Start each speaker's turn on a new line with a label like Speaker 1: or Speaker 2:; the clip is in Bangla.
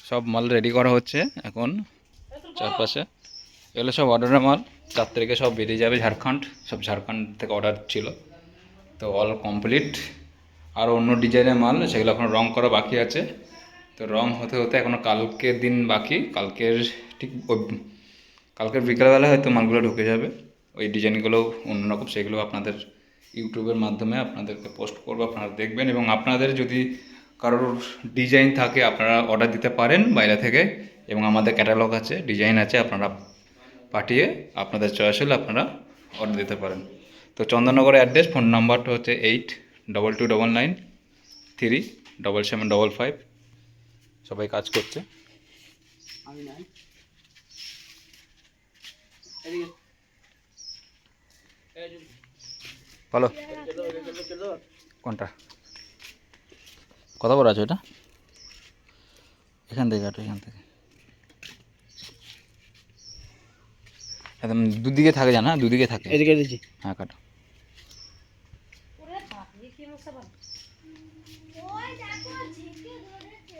Speaker 1: সব মাল রেডি করা হচ্ছে এখন চারপাশে। এগুলো সব অর্ডারের মাল, 4 তারিখে সব বেরিয়ে যাবে ঝাড়খণ্ড, সব ঝাড়খণ্ড থেকে অর্ডার ছিল, তো অল কমপ্লিট। আর অন্য ডিজাইনের মাল সেগুলো এখন রং করা বাকি আছে, তো রং হতে হতে এখনও কালকের দিন বাকি। ঠিক কালকের বিকেলবেলা হয়তো মালগুলো ঢুকে যাবে। ওই ডিজাইনগুলো অন্যরকম, সেগুলো আপনাদের ইউটিউবের মাধ্যমে আপনাদেরকে পোস্ট করবো, আপনারা দেখবেন। এবং আপনাদের যদি কারোর ডিজাইন থাকে আপনারা অর্ডার দিতে পারেন বাইরে থেকে, এবং আমাদের ক্যাটালগ আছে, ডিজাইন আছে, আপনারা পাঠিয়ে আপনাদের চয়েস হলে আপনারা অর্ডার দিতে পারেন। তো চন্দননগরের অ্যাড্রেস, ফোন নাম্বারটা হচ্ছে 8229937755। সবাই কাজ করছে। বলো কোনটা কত বড় আছে ওটা? এখান থেকে কাটো, এখান থেকে একদম দুদিকে থাকে, জানা দুদিকে থাকে।
Speaker 2: এদিকে দিচ্ছি।
Speaker 1: হ্যাঁ কাটো।